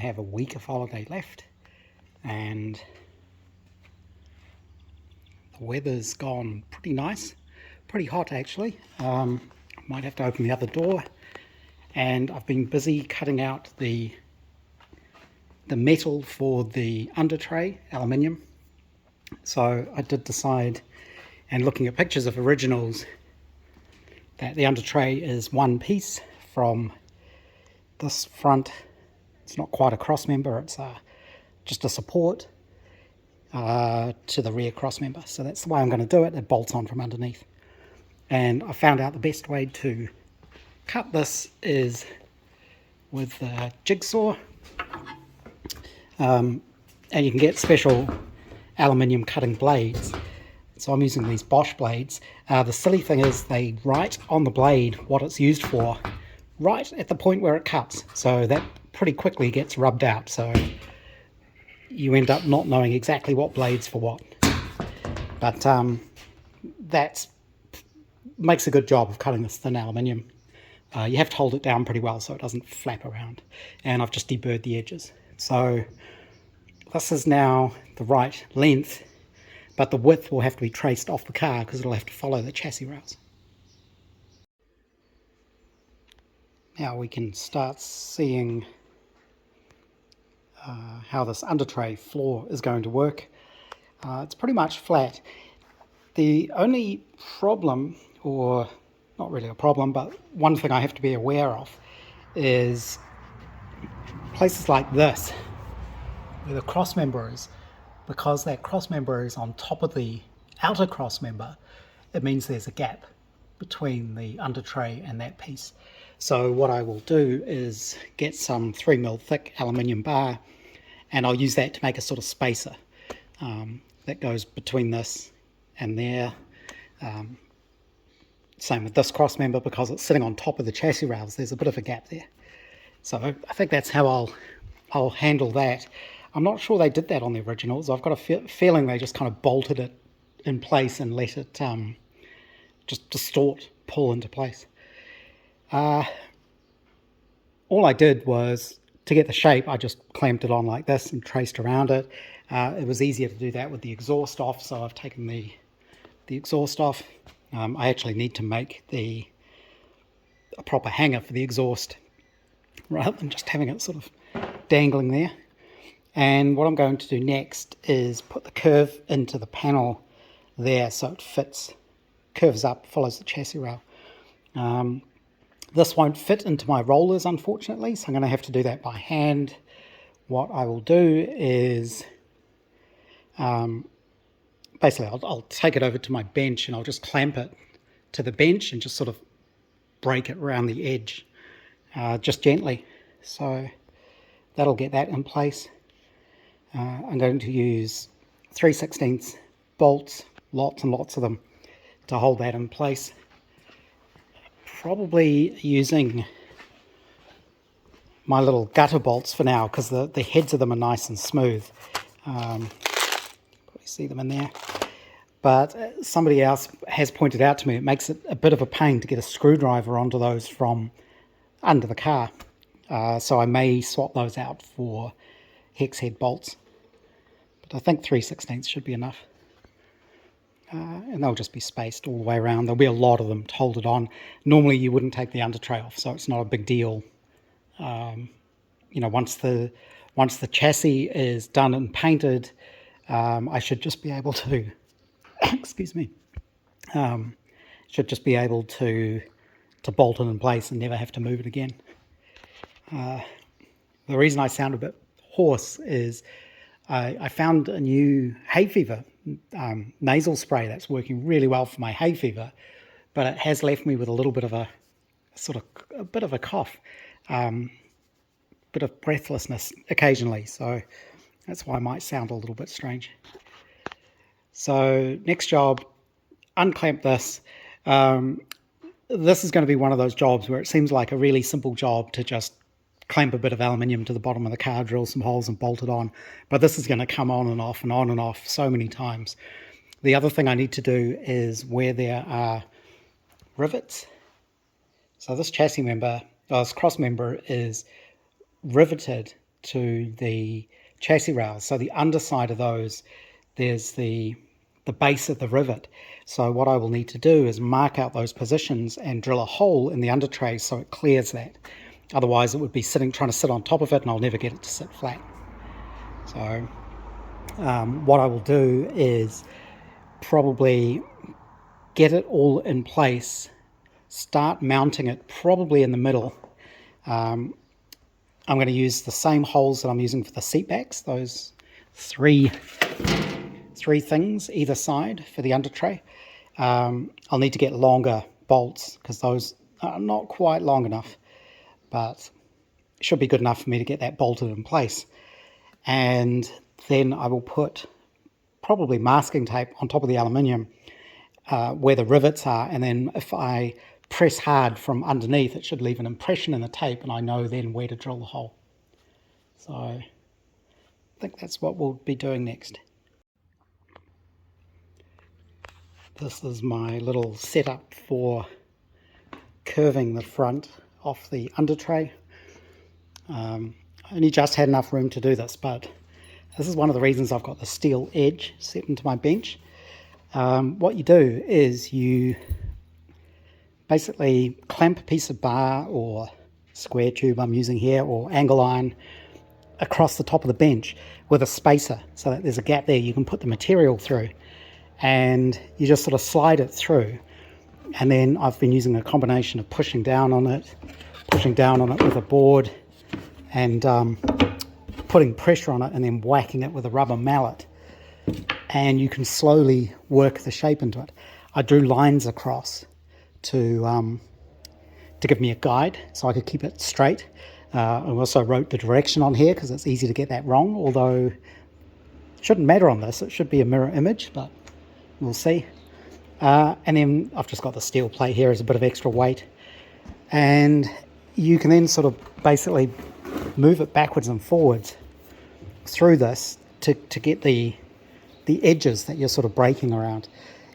have a week of holiday left, and the weather's gone pretty nice, pretty hot actually. Might have to open the other door, and I've been busy cutting out the metal for the under tray, aluminium. So I did decide, and looking at pictures of originals, that the under tray is one piece from this front. It's not quite a cross member, it's just a support to the rear cross member. So that's the way I'm going to do it. It bolts on from underneath. And I found out the best way to cut this is with a jigsaw. And you can get special aluminium cutting blades. So I'm using these Bosch blades. The silly thing is they write on the blade what it's used for right at the point where it cuts. So that pretty quickly gets rubbed out. So you end up not knowing exactly what blade's for what. But that makes a good job of cutting this thin aluminium. You have to hold it down pretty well so it doesn't flap around. And I've just deburred the edges. So this is now the right length, but the width will have to be traced off the car because it'll have to follow the chassis rails. Now we can start seeing how this under tray floor is going to work. It's pretty much flat. The only problem, or not really a problem, but one thing I have to be aware of is places like this, where the cross member is, because that cross member is on top of the outer cross member, it means there's a gap between the under tray and that piece. So what I will do is get some 3mm thick aluminium bar, and I'll use that to make a sort of spacer that goes between this and there. Same with this cross member, because it's sitting on top of the chassis rails, there's a bit of a gap there. So I think that's how I'll handle that. I'm not sure they did that on the originals. I've got a feeling they just kind of bolted it in place and let it just distort, pull into place. All I did was, to get the shape, I just clamped it on like this and traced around it. It was easier to do that with the exhaust off, so I've taken the exhaust off. I actually need to make a proper hanger for the exhaust rather than just having it sort of dangling there. And what I'm going to do next is put the curve into the panel there so it fits, curves up, follows the chassis rail. This won't fit into my rollers, unfortunately, so I'm going to have to do that by hand. What I will do is, basically I'll take it over to my bench and I'll just clamp it to the bench and just sort of break it around the edge, just gently. So that'll get that in place. I'm going to use 3/16 bolts, lots and lots of them, to hold that in place. Probably using my little gutter bolts for now, because the heads of them are nice and smooth. Probably see them in there. But somebody else has pointed out to me it makes it a bit of a pain to get a screwdriver onto those from under the car. So I may swap those out for hex head bolts. But I think 3/16 should be enough. And they'll just be spaced all the way around. There'll be a lot of them to hold it on. Normally you wouldn't take the under tray off, so it's not a big deal. You know, once the chassis is done and painted, I should just be able to excuse me, should just be able to bolt it in place and never have to move it again. The reason I sound a bit hoarse is I found a new hay fever nasal spray that's working really well for my hay fever, but it has left me with a little bit of a bit of a cough, bit of breathlessness occasionally, so that's why I might sound a little bit strange. So next job, unclamp this. This is going to be one of those jobs where it seems like a really simple job to just clamp a bit of aluminium to the bottom of the car, drill some holes and bolt it on. But this is going to come on and off so many times. The other thing I need to do is where there are rivets. So this chassis member, this cross member is riveted to the chassis rails. So the underside of those, there's the base of the rivet. So what I will need to do is mark out those positions and drill a hole in the under tray so it clears that. Otherwise it would be trying to sit on top of it, and I'll never get it to sit flat. So what I will do is probably get it all in place, start mounting it probably in the middle. I'm going to use the same holes that I'm using for the seat backs, those three things either side for the under tray. I'll need to get longer bolts because those are not quite long enough, but should be good enough for me to get that bolted in place. And then I will put probably masking tape on top of the aluminium where the rivets are, and then if I press hard from underneath, it should leave an impression in the tape, and I know then where to drill the hole. So I think that's what we'll be doing next. This is my little setup for curving the front off the under tray. I only just had enough room to do this, but this is one of the reasons I've got the steel edge set into my bench. What you do is you basically clamp a piece of bar or square tube I'm using here, or angle iron, across the top of the bench with a spacer so that there's a gap there you can put the material through, and you just sort of slide it through. And then I've been using a combination of pushing down on it with a board, and putting pressure on it, and then whacking it with a rubber mallet, and you can slowly work the shape into it. I drew lines across to give me a guide so I could keep it straight. I also wrote the direction on here because it's easy to get that wrong, although it shouldn't matter on this. It should be a mirror image, but we'll see. And then I've just got the steel plate here as a bit of extra weight, and you can then sort of basically move it backwards and forwards through this to get the edges that you're sort of breaking around.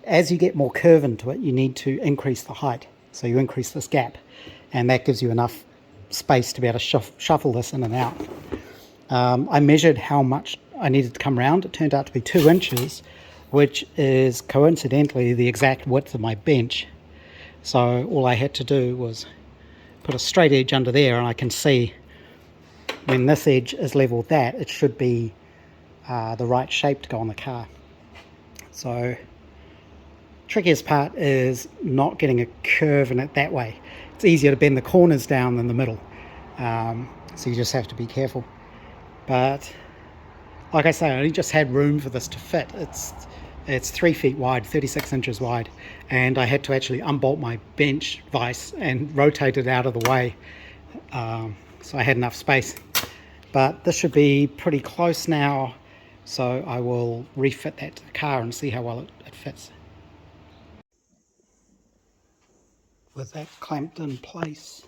As you get more curve into it, you need to increase the height. So you increase this gap, and that gives you enough space to be able to shuffle this in and out. I measured how much I needed to come around. It turned out to be 2 inches, which is coincidentally the exact width of my bench. So all I had to do was put a straight edge under there, and I can see when this edge is level with that, it should be the right shape to go on the car. So trickiest part is not getting a curve in it that way. It's easier to bend the corners down than the middle, so you just have to be careful. But like I say, I only just had room for this to fit. It's 3 feet wide, 36 inches wide, and I had to actually unbolt my bench vise and rotate it out of the way, so I had enough space. But this should be pretty close now, so I will refit that to the car and see how well it fits. With that clamped in place,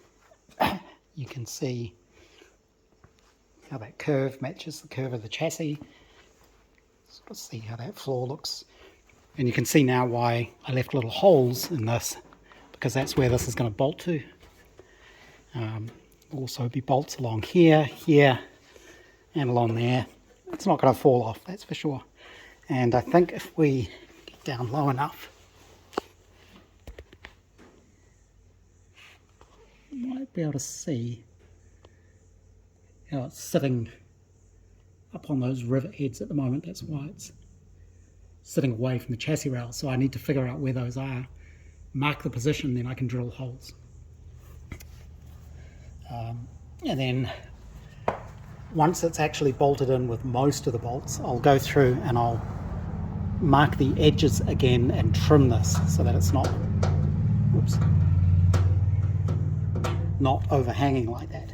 you can see how that curve matches the curve of the chassis. Sort of see how that floor looks, and you can see now why I left little holes in this, because that's where this is going to bolt to. Also be bolts along here, and along there. It's not going to fall off, that's for sure. And I think if we get down low enough, you might be able to see how it's sitting up on those rivet heads at the moment. That's why it's sitting away from the chassis rails. So I need to figure out where those are, mark the position, then I can drill holes. And then once it's actually bolted in with most of the bolts, I'll go through and I'll mark the edges again and trim this so that it's not overhanging like that.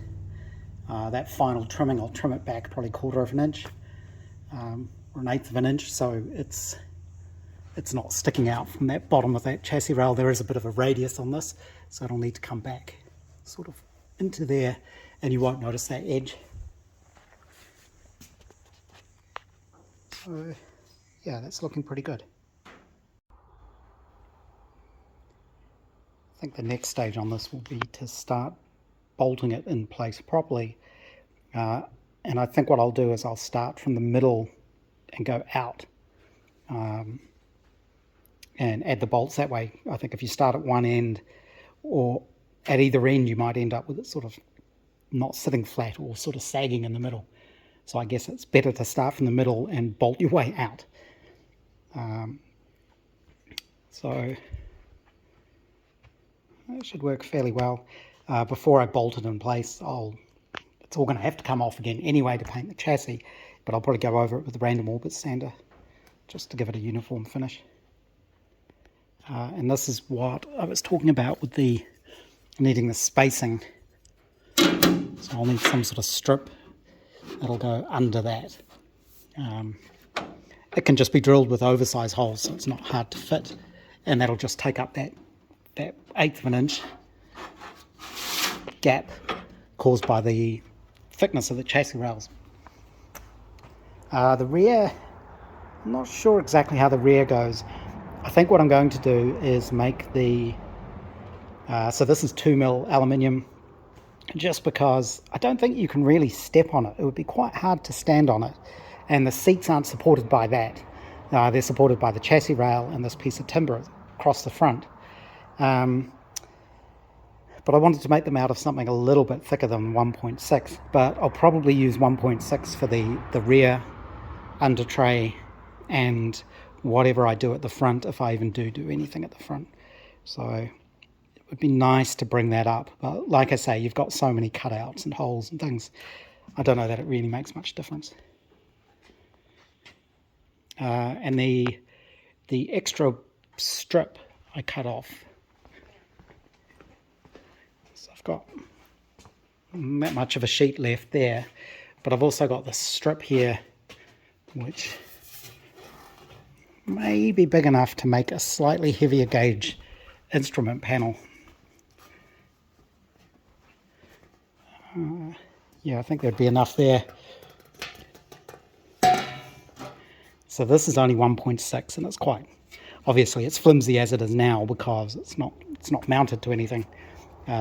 That final trimming, I'll trim it back probably 1/4 of an inch, or 1/8 of an inch, so it's not sticking out from that bottom of that chassis rail. There is a bit of a radius on this, so it'll need to come back sort of into there, and you won't notice that edge. So yeah, that's looking pretty good. I think the next stage on this will be to start bolting it in place properly. And I think what I'll do is I'll start from the middle and go out, and add the bolts that way. I think if you start at one end or at either end, you might end up with it sort of not sitting flat or sort of sagging in the middle. So I guess it's better to start from the middle and bolt your way out. So that should work fairly well. Before I bolt it in place, it's all going to have to come off again anyway to paint the chassis, but I'll probably go over it with the random orbit sander just to give it a uniform finish. And this is what I was talking about with the needing the spacing. So I'll need some sort of strip that'll go under that. It can just be drilled with oversized holes, so it's not hard to fit, and that'll just take up that 1/8 of an inch gap caused by the thickness of the chassis rails. The rear, I'm not sure exactly how the rear goes. I think what I'm going to do is make the so this is 2mm aluminium, just because I don't think you can really step on it. It would be quite hard to stand on it, and the seats aren't supported by that. They're supported by the chassis rail and this piece of timber across the front. But I wanted to make them out of something a little bit thicker than 1.6, but I'll probably use 1.6 for the rear under tray and whatever I do at the front, if I even do anything at the front. So it would be nice to bring that up, but like I say, you've got so many cutouts and holes and things, I don't know that it really makes much difference. And the extra strip I cut off, so I've got that much of a sheet left there, but I've also got this strip here which may be big enough to make a slightly heavier gauge instrument panel. Yeah, I think there'd be enough there. So this is only 1.6, and it's quite obviously it's flimsy as it is now because it's not mounted to anything,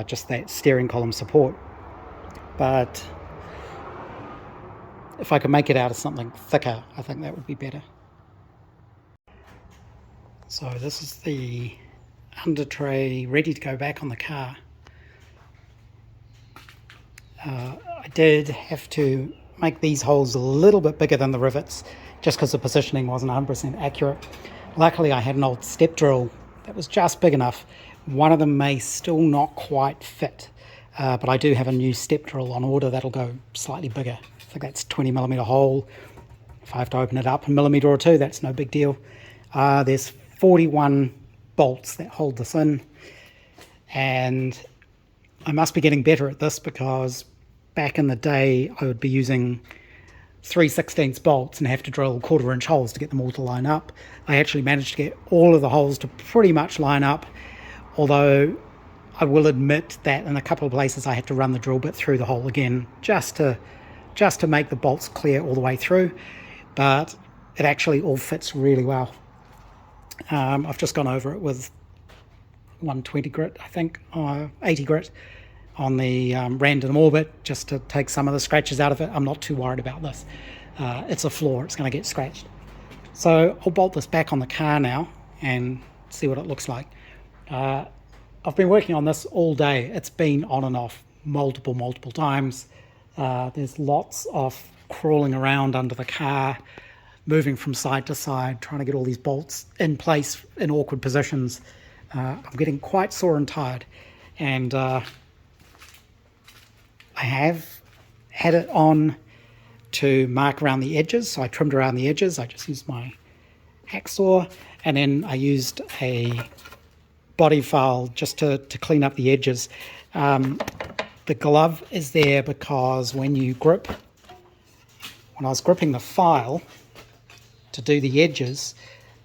just that steering column support. But if I could make it out of something thicker, I think that would be better. So this is the under tray ready to go back on the car. I did have to make these holes a little bit bigger than the rivets just because the positioning wasn't 100% accurate. Luckily I had an old step drill that was just big enough. One of them may still not quite fit, but I do have a new step drill on order that'll go slightly bigger. I think that's 20mm hole. If I have to open it up a millimetre or two, that's no big deal. There's 41 bolts that hold this in, and I must be getting better at this because back in the day I would be using 3/16 bolts and have to drill 1/4 inch holes to get them all to line up. I actually managed to get all of the holes to pretty much line up, although I will admit that in a couple of places I had to run the drill bit through the hole again just to make the bolts clear all the way through, but it actually all fits really well. I've just gone over it with 120 grit, I think, or 80 grit on the random orbit just to take some of the scratches out of it. I'm not too worried about this. It's a floor, it's going to get scratched. So I'll bolt this back on the car now and see what it looks like. I've been working on this all day. It's been on and off multiple times. There's lots of crawling around under the car, moving from side to side, trying to get all these bolts in place in awkward positions. I'm getting quite sore and tired, and I have had it on to mark around the edges, so I trimmed around the edges. I just used my hacksaw, and then I used a body file just to clean up the edges. The glove is there because when I was gripping the file to do the edges,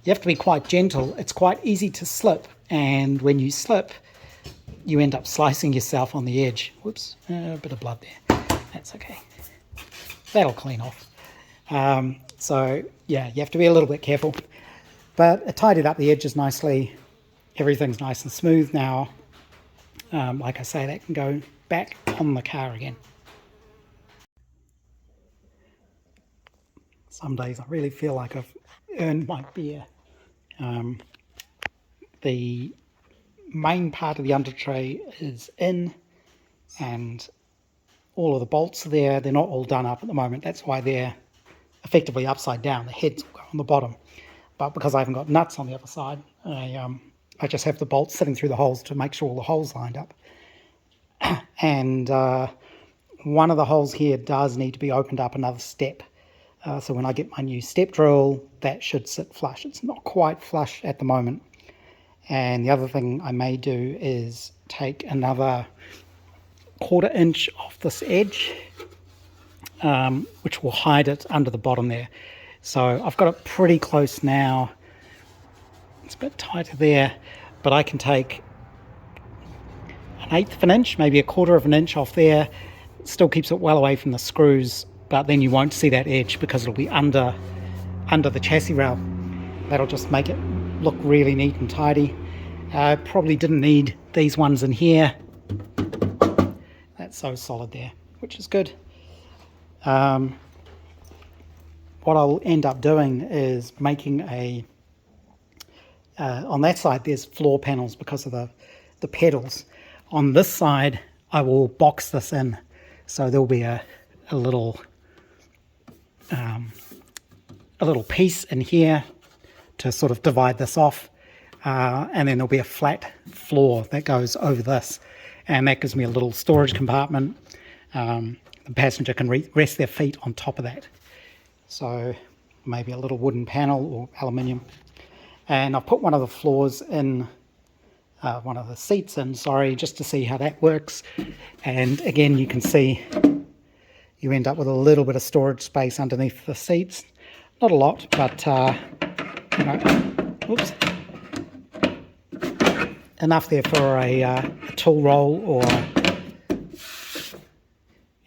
you have to be quite gentle. It's quite easy to slip, and when you slip, you end up slicing yourself on the edge. Whoops, a bit of blood there. That's okay. That'll clean off. So yeah, you have to be a little bit careful. But I tidied up the edges nicely. Everything's nice and smooth now. Like I say, that can go back on the car again. Some days I really feel like I've earned my beer. The main part of the under tray is in, and all of the bolts are there. They're not all done up at the moment. That's why they're effectively upside down. The heads will go on the bottom. But because I haven't got nuts on the other side, I just have the bolts sitting through the holes to make sure all the holes lined up. And one of the holes here does need to be opened up another step. So when I get my new step drill, that should sit flush. It's not quite flush at the moment. And the other thing I may do is take another 1/4 inch off this edge, which will hide it under the bottom there. So I've got it pretty close now. It's a bit tighter there, but I can take 1/8 of an inch, maybe 1/4 of an inch off there. It still keeps it well away from the screws, but then you won't see that edge because it'll be under the chassis rail. That'll just make it look really neat and tidy. Probably didn't need these ones in here. That's so solid there, which is good. What I'll end up doing is making a on that side there's floor panels because of the pedals. On this side I will box this in, so there'll be a little piece in here to sort of divide this off, and then there'll be a flat floor that goes over this, and that gives me a little storage compartment. The passenger can rest their feet on top of that. So maybe a little wooden panel or aluminium. And I've put one of the floors in, one of the seats in, sorry, just to see how that works. And again, you can see you end up with a little bit of storage space underneath the seats. Not a lot, but you know, oops, enough there for a tool roll or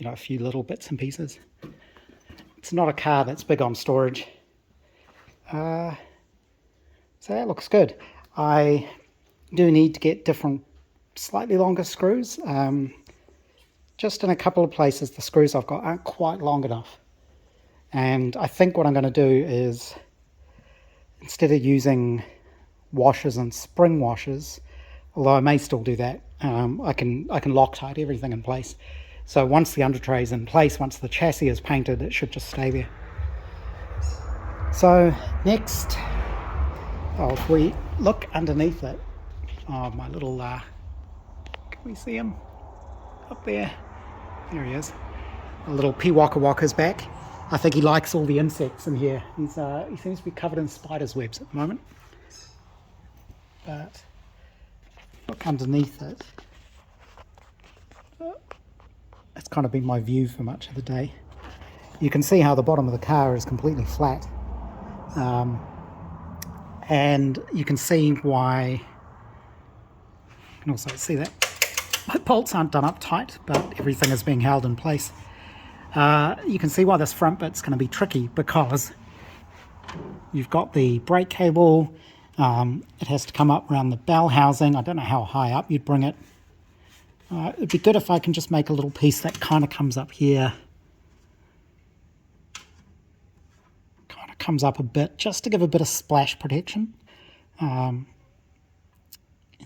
a few little bits and pieces. It's not a car that's big on storage. So that looks good. I do need to get different, slightly longer screws. Just in a couple of places, the screws I've got aren't quite long enough. And I think what I'm going to do is, instead of using washers and spring washers, although I may still do that, I can Loctite everything in place. So once the under tray is in place, once the chassis is painted, it should just stay there. So next, if we look underneath it, my little, can we see him up there? There he is. A little Waka Waka's back. I think he likes all the insects in here. He seems to be covered in spiders' webs at the moment. But look underneath it. It's kind of been my view for much of the day. You can see how the bottom of the car is completely flat. And you can see why, you can also see that my bolts aren't done up tight, but everything is being held in place. You can see why this front bit's going to be tricky, because you've got the brake cable. It has to come up around the bell housing. I don't know how high up you'd bring it. It'd be good if I can just make a little piece that kind of comes up here. Kind of comes up a bit, just to give a bit of splash protection.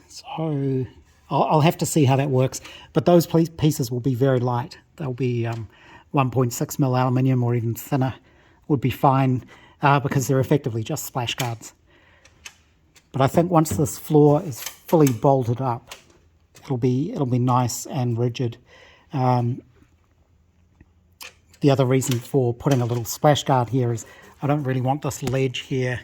So I'll have to see how that works. But those pieces will be very light. They'll be 1.6mm aluminium or even thinner would be fine, because they're effectively just splash guards. But I think once this floor is fully bolted up, it'll be nice and rigid. The other reason for putting a little splash guard here is I don't really want this ledge here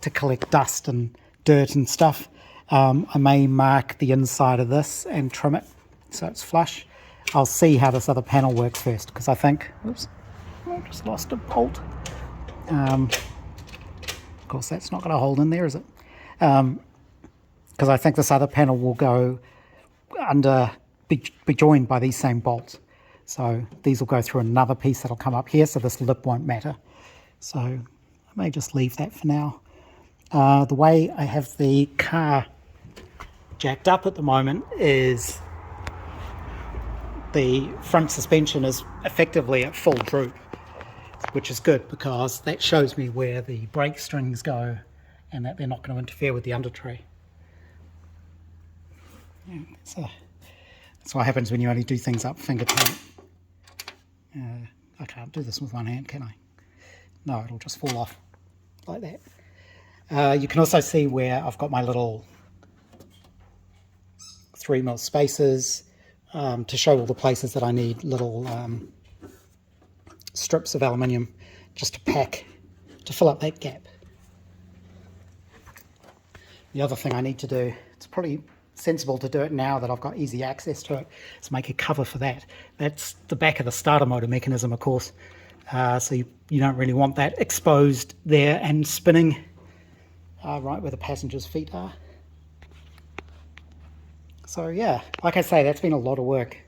to collect dust and dirt and stuff. I may mark the inside of this and trim it so it's flush. I'll see how this other panel works first, because I think, oops, I just lost a bolt. Of course, that's not going to hold in there, is it? Because I think this other panel will go be joined by these same bolts. So these will go through another piece that'll come up here, so this lip won't matter. So I may just leave that for now. The way I have the car jacked up at the moment is the front suspension is effectively at full droop. which is good because that shows me where the brake strings go and that they're not going to interfere with the under tray. Yeah, that's what happens when you only do things up finger tight. I can't do this with one hand, can I? No, it'll just fall off like that. You can also see where I've got my little 3mm spacers to show all the places that I need little strips of aluminium just to fill up that gap. The other thing I need to do, it's pretty sensible to do it now that I've got easy access to it, is make a cover for that. That's the back of the starter motor mechanism, of course, so you don't really want that exposed there and spinning right where the passenger's feet are. So yeah, like I say, that's been a lot of work.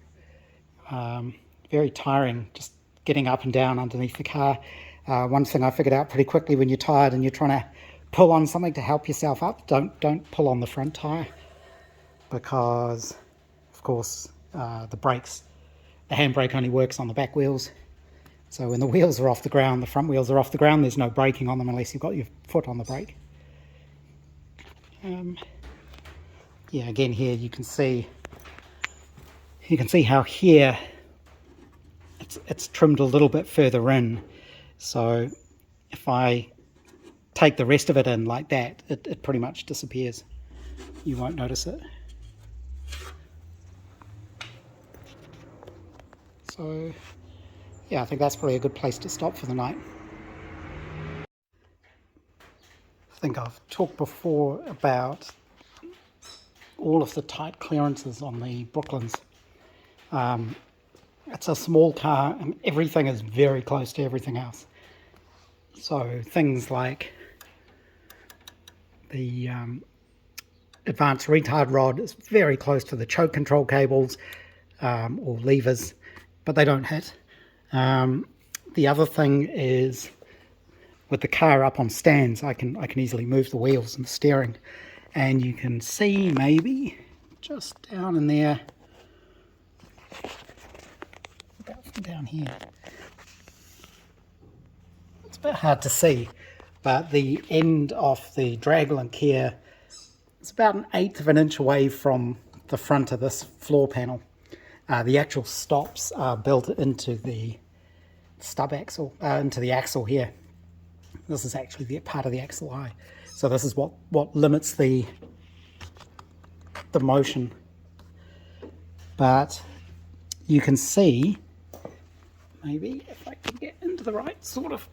Very tiring, just getting up and down underneath the car. One thing I figured out pretty quickly: when you're tired and you're trying to pull on something to help yourself up, don't pull on the front tire, because of course the handbrake only works on the back wheels. So when the wheels are off the ground, the front wheels are off the ground, there's no braking on them unless you've got your foot on the brake. Yeah, again here you can see how here it's trimmed a little bit further in. So if I take the rest of it in like that, it pretty much disappears. You won't notice it. So yeah, I think that's probably a good place to stop for the night. I think I've talked before about all of the tight clearances on the Brooklands. It's a small car and everything is very close to everything else. So things like the advanced retard rod is very close to the choke control cables or levers, but they don't hit. The other thing is, with the car up on stands, I can easily move the wheels and the steering, and you can see maybe just down in there, about from down here. It's a bit hard to see, but the end of the drag link here is about 1/8 of an inch away from the front of this floor panel. The actual stops are built into the stub axle, into the axle here. This is actually the part of the axle eye. So this is what limits the motion. But you can see, maybe if I can get into the right sort of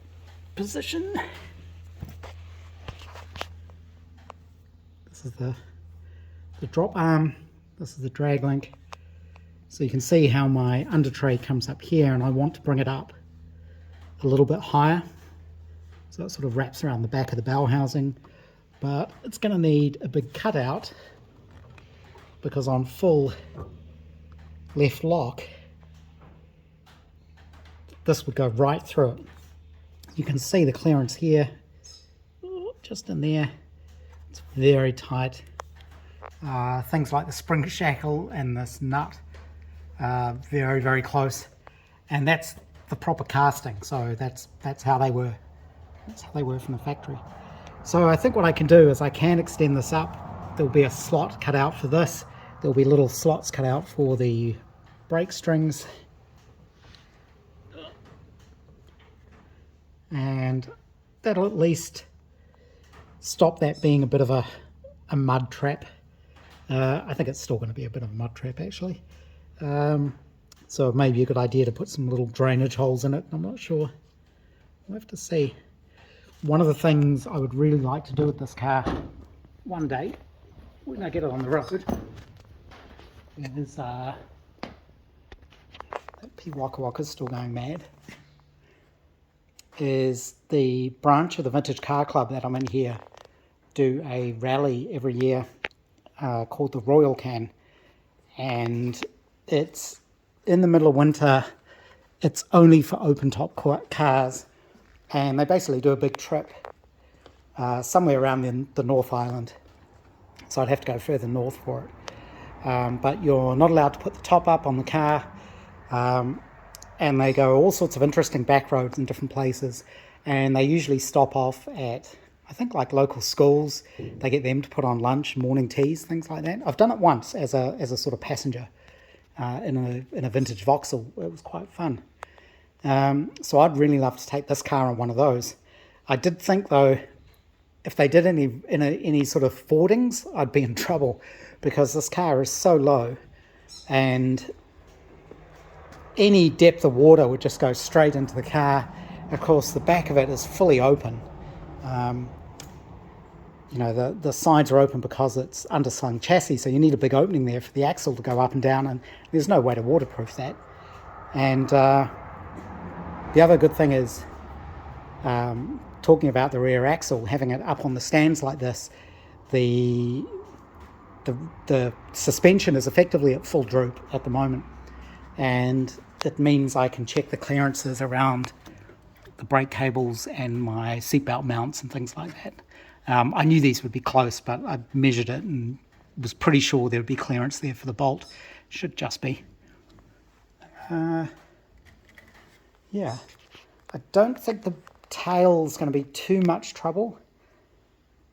position. This is the drop arm, this is the drag link. So you can see how my under tray comes up here, and I want to bring it up a little bit higher. So it sort of wraps around the back of the bell housing, but it's going to need a big cutout, because on full left lock, this would go right through it. You can see the clearance here, just in there. It's very tight. Things like the spring shackle and this nut are very, very close, and that's the proper casting. So that's how they were. That's how they were from the factory. So I think what I can do is I can extend this up. There'll be a slot cut out for this. There'll be little slots cut out for the brake strings. And that'll at least stop that being a bit of a mud trap. I think it's still going to be a bit of a mud trap, actually. So it may be a good idea to put some little drainage holes in it. I'm not sure. We'll have to see. One of the things I would really like to do with this car one day, when I get it on the road, is that P Waka Waka's still going mad, is the branch of the Vintage Car Club that I'm in here do a rally every year called the Royal Can, and it's in the middle of winter. It's only for open top cars, and they basically do a big trip somewhere around the North Island, so I'd have to go further north for it. But you're not allowed to put the top up on the car. and they go all sorts of interesting back roads in different places, and they usually stop off at, I think, like local schools. They get them to put on lunch, morning teas, things like that. I've done it once as a sort of passenger in a vintage Vauxhall. It was quite fun. So I'd really love to take this car on one of those. I did think though, if they did any sort of fordings, I'd be in trouble, because this car is so low, and any depth of water would just go straight into the car. Of course, the back of it is fully open. You know, the sides are open because it's underslung chassis, so you need a big opening there for the axle to go up and down, and there's no way to waterproof that. And the other good thing is, talking about the rear axle, having it up on the stands like this, the suspension is effectively at full droop at the moment, and it means I can check the clearances around the brake cables and my seatbelt mounts and things like that. I knew these would be close, but I measured it and was pretty sure there would be clearance there for the bolt. Should just be. Yeah, I don't think the tail's going to be too much trouble.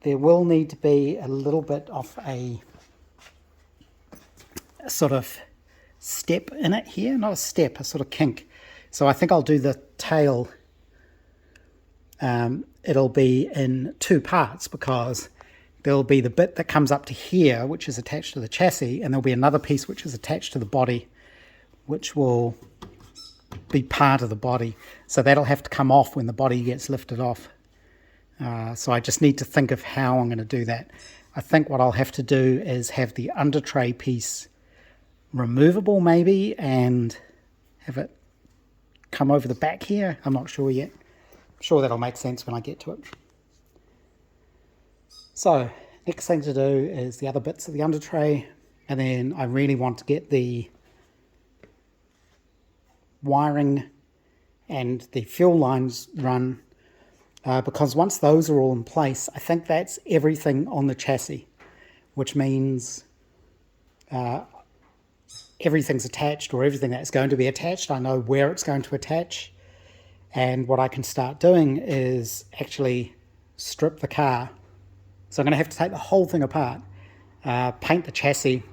There will need to be a little bit of a sort of step in it here, not a step, a sort of kink. So I think I'll do the tail. It'll be in two parts, because there'll be the bit that comes up to here, which is attached to the chassis, and there'll be another piece which is attached to the body, which will be part of the body. So that'll have to come off when the body gets lifted off. So I just need to think of how I'm going to do that. I think what I'll have to do is have the under tray piece removable maybe, and have it come over the back here. I'm not sure yet. I'm sure that'll make sense when I get to it. So next thing to do is the other bits of the under tray, and then I really want to get the wiring and the fuel lines run, because once those are all in place, I think that's everything on the chassis, which means everything's attached, or everything that's going to be attached. I know where it's going to attach, and what I can start doing is actually strip the car. So I'm going to have to take the whole thing apart, paint the chassis,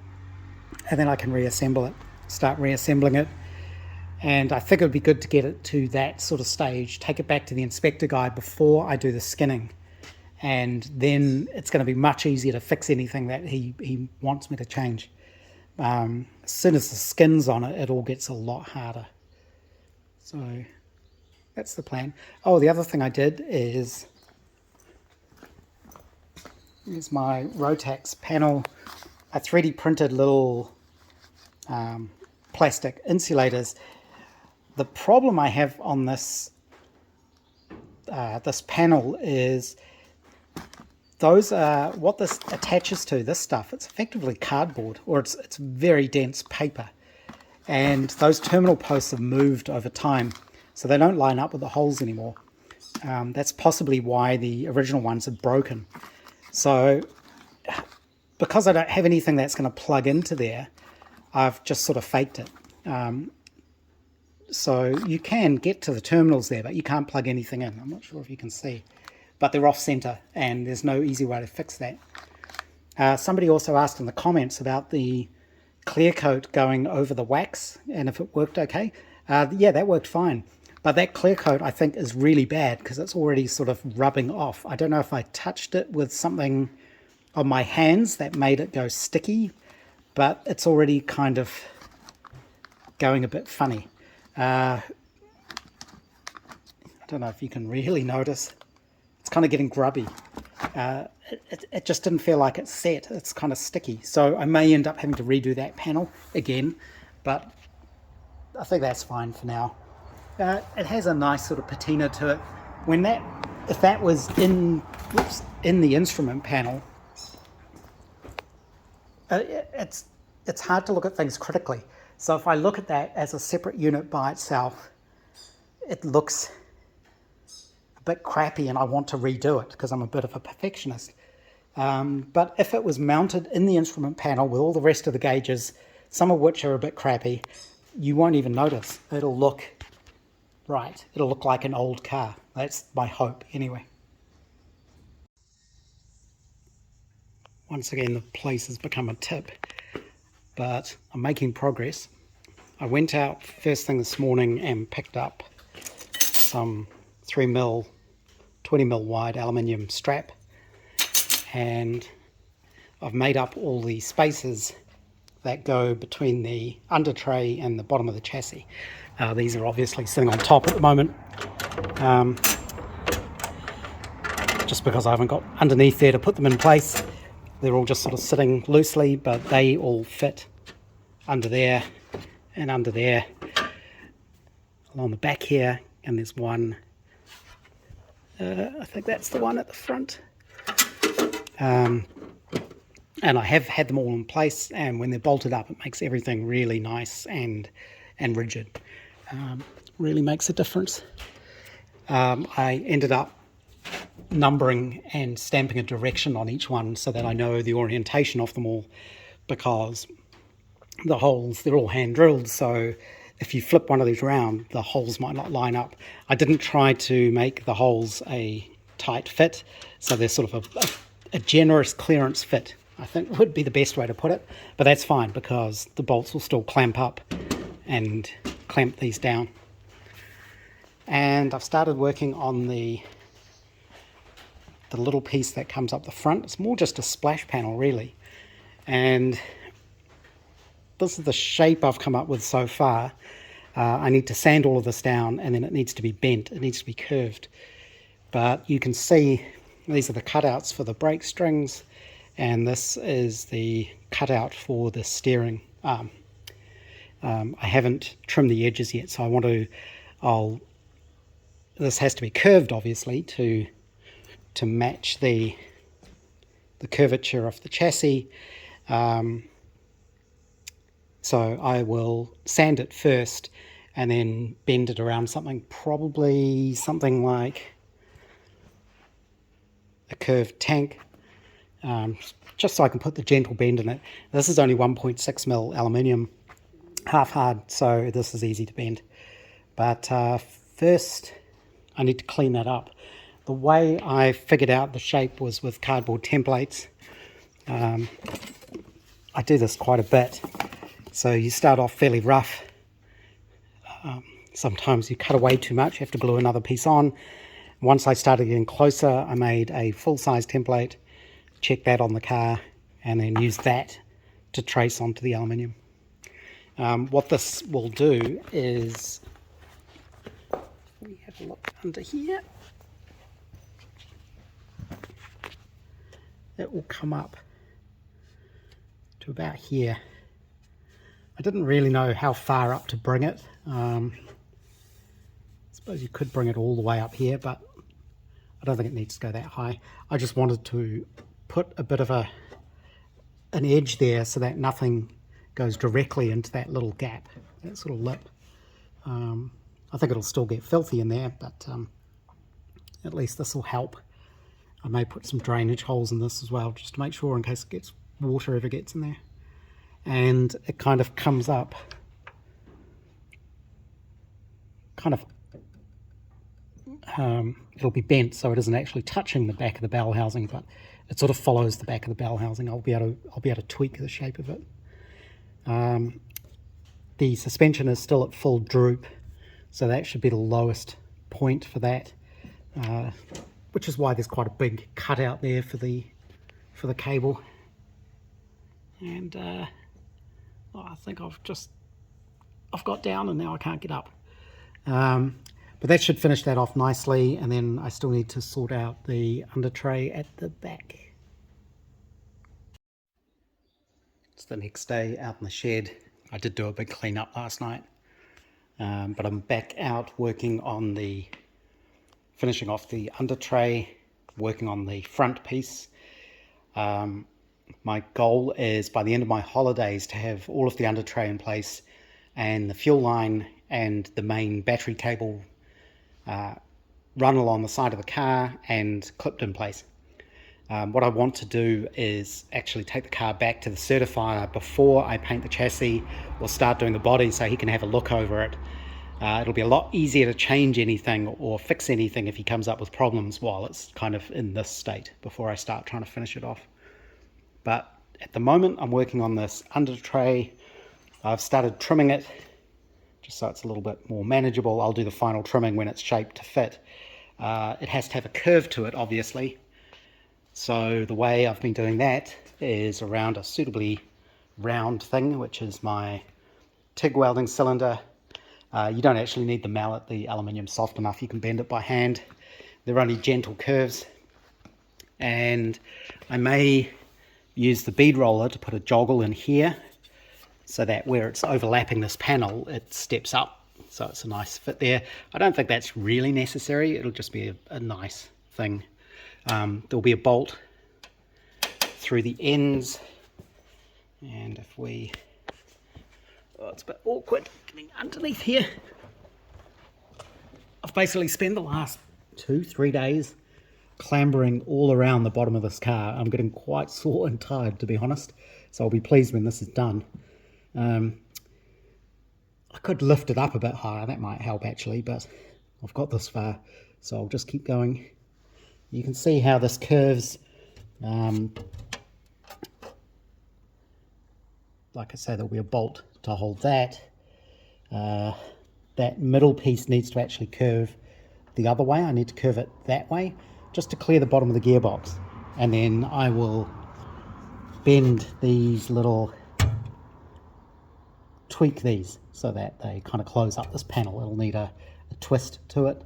and then I can reassemble it, start reassembling it. And I think it would be good to get it to that sort of stage, take it back to the inspector guy before I do the skinning. And then it's going to be much easier to fix anything that he wants me to change. As soon as the skin's on it, it all gets a lot harder. So that's the plan. Oh, the other thing I did is, here's my Rotax panel. I 3D printed little plastic insulators. The problem I have on this this panel is those are what this attaches to. This stuff, it's effectively cardboard, or it's very dense paper, and those terminal posts have moved over time, so they don't line up with the holes anymore. That's possibly why the original ones are broken. So because I don't have anything that's going to plug into there, I've just sort of faked it. So you can get to the terminals there, but you can't plug anything in. I'm not sure if you can see, but they're off center, and there's no easy way to fix that. Somebody also asked in the comments about the clear coat going over the wax, and if it worked okay. Yeah, that worked fine. But that clear coat, I think, is really bad because it's already sort of rubbing off. I don't know if I touched it with something on my hands that made it go sticky, but it's already kind of going a bit funny. I don't know if you can really notice. It's kind of getting grubby. It just didn't feel like it's set. It's kind of sticky. So I may end up having to redo that panel again, but I think that's fine for now. It has a nice sort of patina to it. If that was in the instrument panel, it's hard to look at things critically. So if I look at that as a separate unit by itself, it looks a bit crappy, and I want to redo it because I'm a bit of a perfectionist. But if it was mounted in the instrument panel with all the rest of the gauges, some of which are a bit crappy, you won't even notice. It'll look right. It'll look like an old car. That's my hope anyway. Once again, the place has become a tip, but I'm making progress. I went out first thing this morning and picked up some 3mm, 20mm wide aluminium strap, and I've made up all the spaces that go between the under tray and the bottom of the chassis. These are obviously sitting on top at the moment, just because I haven't got underneath there to put them in place. They're all just sort of sitting loosely, but they all fit under there and under there along the back here. And there's one, I think that's the one at the front. And I have had them all in place, and when they're bolted up, it makes everything really nice and rigid. Really makes a difference. I ended up numbering and stamping a direction on each one so that I know the orientation of them all, because the holes, they're all hand drilled, so if you flip one of these around, the holes might not line up. I didn't try to make the holes a tight fit, so they're sort of a generous clearance fit, I think would be the best way to put it, but that's fine because the bolts will still clamp up and clamp these down. And I've started working on the little piece that comes up the front. It's more just a splash panel really, and this is the shape I've come up with so far. I need to sand all of this down, and then it needs to be bent, it needs to be curved. But you can see these are the cutouts for the brake strings, and this is the cutout for the steering arm. I haven't trimmed the edges yet, so I want to, this has to be curved obviously to match the curvature of the chassis. So I will sand it first and then bend it around something, probably something like a curved tank, just so I can put the gentle bend in it. This is only 1.6mm aluminium, half hard, so this is easy to bend. But first I need to clean that up. The way I figured out the shape was with cardboard templates. I do this quite a bit. So you start off fairly rough. Sometimes you cut away too much, you have to glue another piece on. Once I started getting closer, I made a full-size template, checked that on the car, and then used that to trace onto the aluminium. What this will do is, we have a look under here, it will come up to about here. I didn't really know how far up to bring it. I suppose you could bring it all the way up here, but I don't think it needs to go that high. I just wanted to put a bit of an edge there so that nothing goes directly into that little gap, that sort of lip. I think it'll still get filthy in there, but at least this will help. I may put some drainage holes in this as well, just to make sure in case it gets water ever gets in there. And it kind of comes up, kind of, it'll be bent so it isn't actually touching the back of the bell housing, but it sort of follows the back of the bell housing. I'll be able to tweak the shape of it. The suspension is still at full droop, so that should be the lowest point for that, which is why there's quite a big cutout there for the cable. And I think I've got down and now I can't get up. But that should finish that off nicely, and then I still need to sort out the under tray at the back. It's the next day out in the shed. I did do a big clean up last night, but I'm back out working on finishing off the under tray, working on the front piece. My goal is by the end of my holidays to have all of the under tray in place, and the fuel line and the main battery cable run along the side of the car and clipped in place. What I want to do is actually take the car back to the certifier before I paint the chassis or start doing the body, so he can have a look over it It'll be a lot easier to change anything or fix anything if he comes up with problems while it's kind of in this state before I start trying to finish it off. But at the moment I'm working on this under tray. I've started trimming it just so it's a little bit more manageable. I'll do the final trimming when it's shaped to fit. It has to have a curve to it, obviously. So the way I've been doing that is around a suitably round thing, which is my TIG welding cylinder. You don't actually need the mallet, the aluminium's soft enough, you can bend it by hand. They're only gentle curves. And I may use the bead roller to put a joggle in here so that where it's overlapping this panel, it steps up. So it's a nice fit there. I don't think that's really necessary, it'll just be a nice thing. There'll be a bolt through the ends, and if we, it's a bit awkward getting underneath here. I've basically spent the last 2-3 days clambering all around the bottom of this car. I'm getting quite sore and tired, to be honest, so I'll be pleased when this is done. I could lift it up a bit higher, that might help actually, but I've got this far, so I'll just keep going. You can see how this curves. Like I say, there'll be a bolt to hold that. That middle piece needs to actually curve the other way. I need to curve it that way just to clear the bottom of the gearbox, and then I will bend these little, tweak these so that they kind of close up this panel. It'll need a twist to it,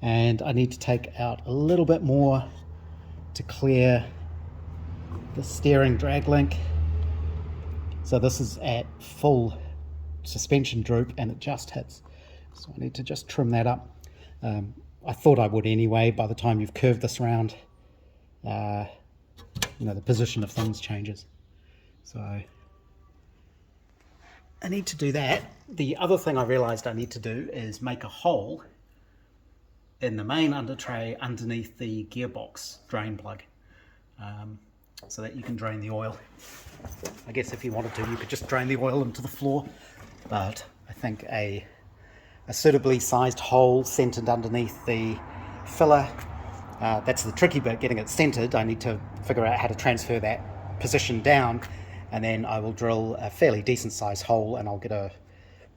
and I need to take out a little bit more to clear the steering drag link. So this is at full suspension droop and it just hits, so I need to just trim that up. I thought I would anyway. By the time you've curved this round, you know, the position of things changes, so I need to do that. The other thing I realized I need to do is make a hole in the main under tray underneath the gearbox drain plug, so that you can drain the oil. I guess if you wanted to, you could just drain the oil into the floor, but I think a suitably sized hole centered underneath the filler, that's the tricky bit, getting it centered. I need to figure out how to transfer that position down, and then I will drill a fairly decent sized hole, and I'll get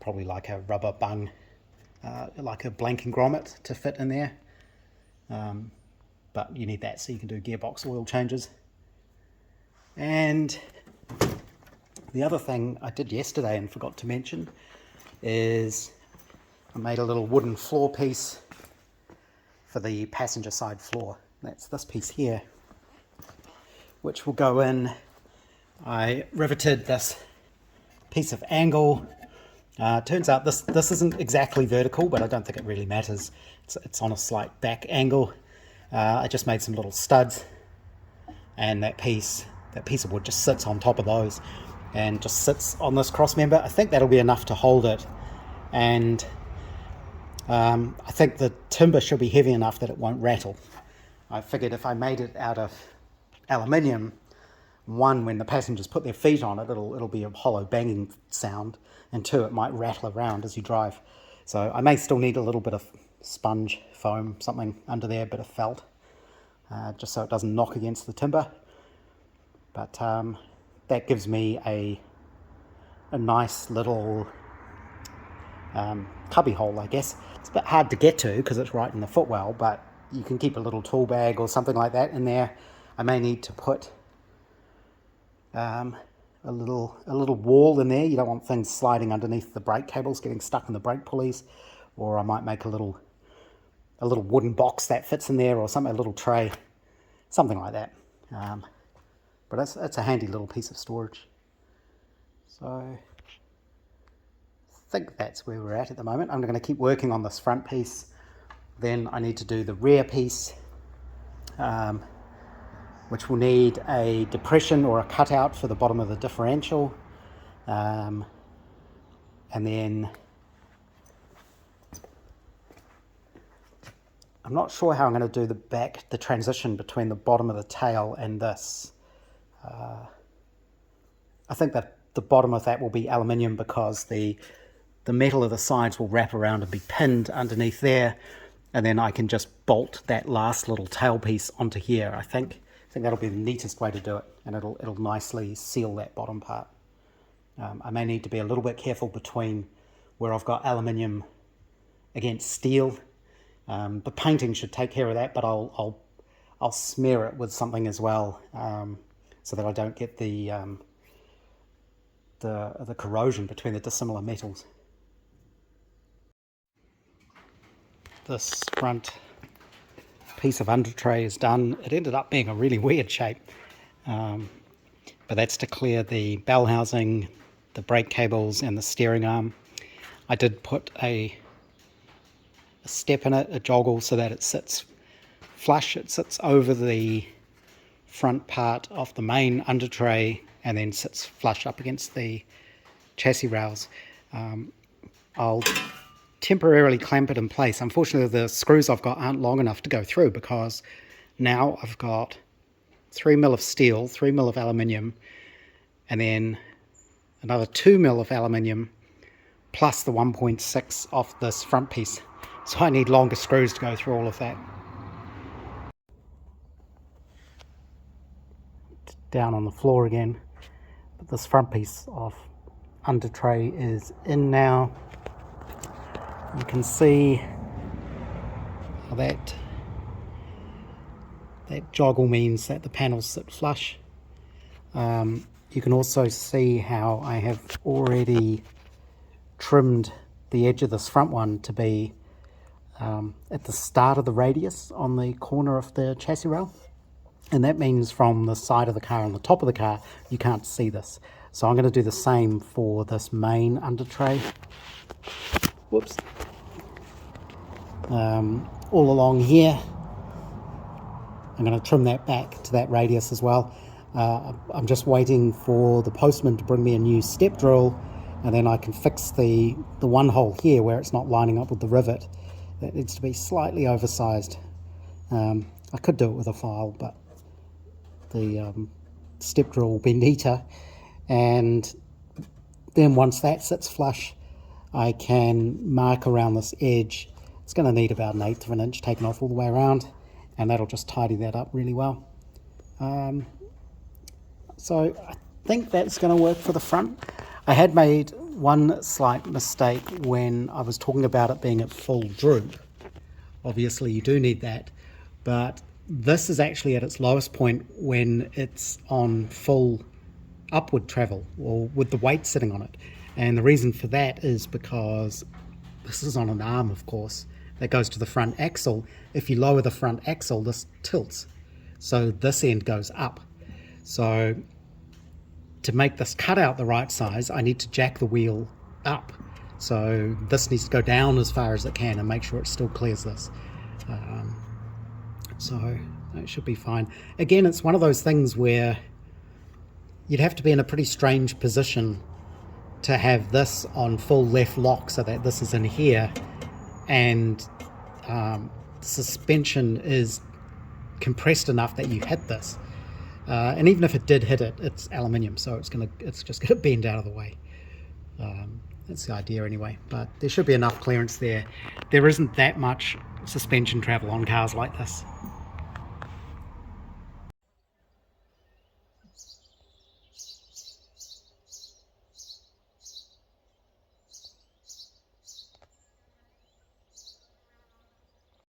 probably like a rubber bung, like a blanking grommet to fit in there. But you need that so you can do gearbox oil changes. And the other thing I did yesterday and forgot to mention is I made a little wooden floor piece for the passenger side floor. That's this piece here, which will go in. I riveted this piece of angle. Turns out this isn't exactly vertical, but I don't think it really matters. It's on a slight back angle. I just made some little studs, and that piece of wood just sits on top of those and just sits on this cross member. I think that'll be enough to hold it, and I think the timber should be heavy enough that it won't rattle. I figured if I made it out of aluminium, one, when the passengers put their feet on it, it'll be a hollow banging sound, and two, it might rattle around as you drive. So I may still need a little bit of sponge foam, something under there, a bit of felt, just so it doesn't knock against the timber. But that gives me a nice little cubby hole, I guess. It's a bit hard to get to because it's right in the footwell, but you can keep a little tool bag or something like that in there. I may need to put a little wall in there. You don't want things sliding underneath the brake cables, getting stuck in the brake pulleys. Or I might make a little wooden box that fits in there, or something, a little tray, something like that. But it's a handy little piece of storage. So I think that's where we're at the moment. I'm going to keep working on this front piece. Then I need to do the rear piece, which will need a depression or a cutout for the bottom of the differential. And then I'm not sure how I'm going to do the transition between the bottom of the tail and this. I think that the bottom of that will be aluminium because the the metal of the sides will wrap around and be pinned underneath there, and then I can just bolt that last little tailpiece onto here. I think that'll be the neatest way to do it, and it'll nicely seal that bottom part. I may need to be a little bit careful between where I've got aluminium against steel. The painting should take care of that, but I'll smear it with something as well, so that I don't get the corrosion between the dissimilar metals. This front piece of under tray is done. It ended up being a really weird shape, but that's to clear the bell housing, the brake cables and the steering arm. I did put a step in it, a joggle, so that it sits flush. It sits over the front part of the main under tray and then sits flush up against the chassis rails. I'll temporarily clamp it in place. Unfortunately, the screws I've got aren't long enough to go through, because now I've got 3mm of steel, 3mm of aluminium, and then another 2mm of aluminium plus the 1.6 off this front piece. So I need longer screws to go through all of that. Down on the floor again, but this front piece of under tray is in now. You can see how that joggle means that the panels sit flush. You can also see how I have already trimmed the edge of this front one to be at the start of the radius on the corner of the chassis rail, and that means from the side of the car and the top of the car you can't see this. So I'm going to do the same for this main under tray. Whoops. All along here I'm going to trim that back to that radius as well. I'm just waiting for the postman to bring me a new step drill, and then I can fix the one hole here where it's not lining up with the rivet. That needs to be slightly oversized. I could do it with a file, but the step drill will be neater. And then once that sits flush, I can mark around this edge. It's going to need about 1/8 of an inch taken off all the way around, and that'll just tidy that up really well. So I think that's going to work for the front. I had made one slight mistake when I was talking about it being at full droop. Obviously you do need that, but this is actually at its lowest point when it's on full upward travel, or with the weight sitting on it. And the reason for that is because this is on an arm, of course, that goes to the front axle. If you lower the front axle, this tilts, so this end goes up. So to make this cutout the right size, I need to jack the wheel up. So this needs to go down as far as it can and make sure it still clears this. So it should be fine. Again, it's one of those things where you'd have to be in a pretty strange position to have this on full left lock so that this is in here, and suspension is compressed enough that you hit this. And even if it did hit it, it's aluminium, so it's just gonna bend out of the way. That's the idea anyway, but there should be enough clearance there. There isn't that much suspension travel on cars like this.